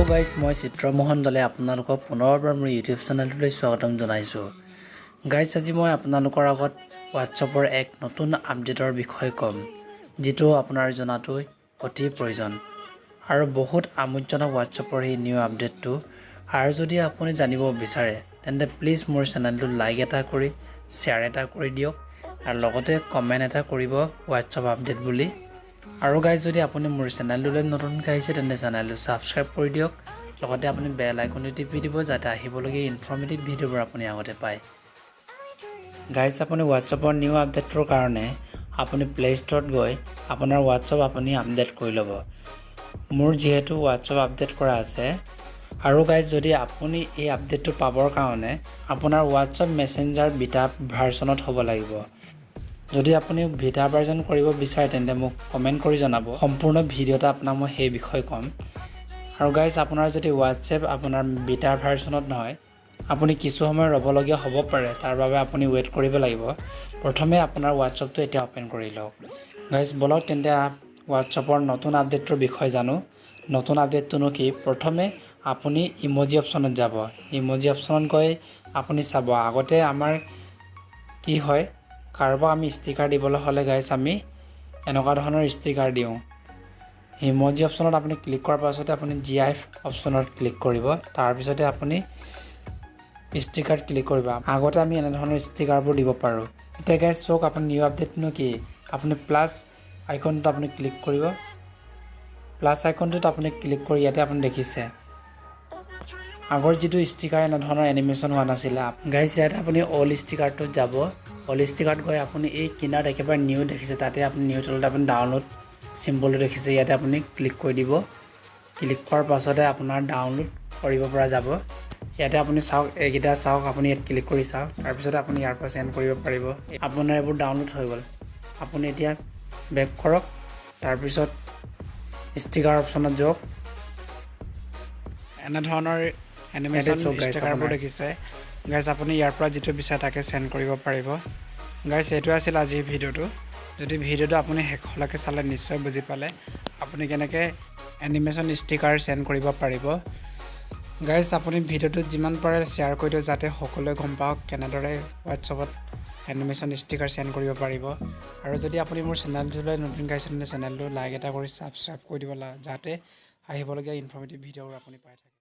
Guys মই চিত্ৰ মোহন দলে আপোনালোকক পুনৰবাৰ মোৰ ইউটিউব চেনেলটোলৈ স্বাগতম জনাইছোঁ। গাইজ আজি মই আপোনালোকৰ আগত হোৱাটছআপৰ এক নতুন আপডেটৰ বিষয়ে ক'ম, যিটো আপোনাৰ জনাটো অতি প্ৰয়োজন আৰু বহুত আমোদজনক হোৱাটছআপৰ এই নিউ আপডেটটো। আৰু যদি আপুনি জানিব বিচাৰে তেন্তে প্লিজ মোৰ চেনেলটো লাইক এটা কৰি শ্বেয়াৰ এটা কৰি দিয়ক আৰু লগতে কমেণ্ট এটা কৰিব হোৱাটছআপ আপডেট বুলি। আৰু গাইজ যদি আপুনি মোৰ চেনেলটোলৈ নতুনকৈ আহিছে তেন্তে চেনেলটো ছাবস্ক্ৰাইব কৰি দিয়ক, লগতে আপুনি বেল আইকনটো টিপি দিব যাতে আহিবলগীয়া ইনফৰ্মেটিভ ভিডিঅ'বোৰ আপুনি আগতে পায়। গাইজ আপুনি হোৱাটছআপৰ নিউ আপডেটটোৰ কাৰণে আপুনি প্লে ষ্টৰত গৈ আপোনাৰ হোৱাটছআপ আপুনি আপডেট কৰি ল'ব। মোৰ যিহেতু হোৱাটছআপ আপডেট কৰা আছে, আৰু গাইজ যদি আপুনি এই আপডেটটো পাবৰ কাৰণে আপোনাৰ হোৱাটছআপ মেছেঞ্জাৰ বিটা ভাৰ্চনত হ'ব লাগিব। যদি আপুনি ভিটা ভাৰ্জন কৰিব বিচাৰে তেন্তে মোক কমেণ্ট কৰি জনাব, সম্পূৰ্ণ ভিডিঅ'টা আপোনাক মই সেই বিষয়ে ক'ম। আৰু গাইজ আপোনাৰ যদি হোৱাটছএপ আপোনাৰ বিটা ভাৰ্চনত নহয়, আপুনি কিছু সময় ৰ'বলগীয়া হ'ব পাৰে, তাৰ বাবে আপুনি ৱেইট কৰিব লাগিব। প্ৰথমে আপোনাৰ হোৱাটছআপটো এতিয়া অ'পেন কৰি লওক। গাইজ বলক তেন্তে হোৱাটছআপৰ নতুন আপডেটটোৰ বিষয়ে জানো। নতুন আপডেটটোনো কি? প্ৰথমে আপুনি ইম'জি অপশ্যনত যাব। ইম'জি অপশ্যনত গৈ আপুনি চাব, আগতে আমাৰ কি হয়, কাৰোবাক আমি ষ্টিকাৰ দিবলৈ হ'লে গাইজ আমি এনেকুৱা ধৰণৰ ষ্টিকাৰ দিওঁ। ইম'জি অপশ্যনত আপুনি ক্লিক কৰাৰ পাছতে আপুনি GIF অপশ্যনত ক্লিক কৰিব, তাৰপিছতে আপুনি ষ্টিকাৰত ক্লিক কৰিব। আগতে আমি এনেধৰণৰ ষ্টিকাৰবোৰ দিব পাৰোঁ। এতিয়া গাইজ চাওক আপুনি নিউ আপডেটনো কি, আপুনি প্লাছ আইকনটোত আপুনি ক্লিক কৰিব। প্লাছ আইকনটোত আপুনি ক্লিক কৰি ইয়াতে আপুনি দেখিছে আগৰ যিটো ষ্টিকাৰ এনেধৰণৰ এনিমেশ্যন হোৱা নাছিলে। গাইজ ইয়াতে আপুনি অল ষ্টিকাৰটোত যাব। অল ষ্টিকাৰত গৈ আপুনি এই কিনাৰত একেবাৰে নিউ দেখিছে, তাতে আপুনি নিউ তলত আপুনি ডাউনলোড চিম্বলটো দেখিছে, ইয়াতে আপুনি ক্লিক কৰি দিব। ক্লিক কৰাৰ পাছতে আপোনাৰ ডাউনলোড কৰিব পৰা যাব। ইয়াতে আপুনি চাওক, এইকেইটা চাওক, আপুনি ইয়াত ক্লিক কৰি চাওক, তাৰপিছতে আপুনি ইয়াৰ পৰা চেণ্ড কৰিব পাৰিব। আপোনাৰ এইবোৰ ডাউনলোড হৈ গ'ল। আপুনি এতিয়া বেক কৰক, তাৰপিছত ষ্টিকাৰ অপশ্যনত যাওক। এনেধৰণৰ এনিমেশ্যন ষ্টিকাৰবোৰ দেখিছে। গাইজ আপুনি ইয়াৰ পৰা যিটো বিচাৰে তাকে চেণ্ড কৰিব পাৰিব। গাইজ এইটোৱে আছিল আজিৰ ভিডিঅ'টো। যদি ভিডিঅ'টো আপুনি শেষলৈকে চালে নিশ্চয় বুজি পালে আপুনি কেনেকৈ এনিমেশ্যন ষ্টিকাৰ চেণ্ড কৰিব পাৰিব। গাইজ আপুনি ভিডিঅ'টোত যিমান পাৰে শ্বেয়াৰ কৰি দিয়ক, যাতে সকলোৱে গম পাওক কেনেদৰে হোৱাটছআপত এনিমেশ্যন ষ্টিকাৰ চেণ্ড কৰিব পাৰিব। আৰু যদি আপুনি মোৰ চেনেলটোলৈ নতুনকৈ আহিছে তেন্তে চেনেলটো লাইক এটা কৰি ছাবস্ক্ৰাইব কৰি দিব, যাতে আহিবলগীয়া ইনফৰ্মেটিভ ভিডিঅ'বোৰ আপুনি পাই থাকে।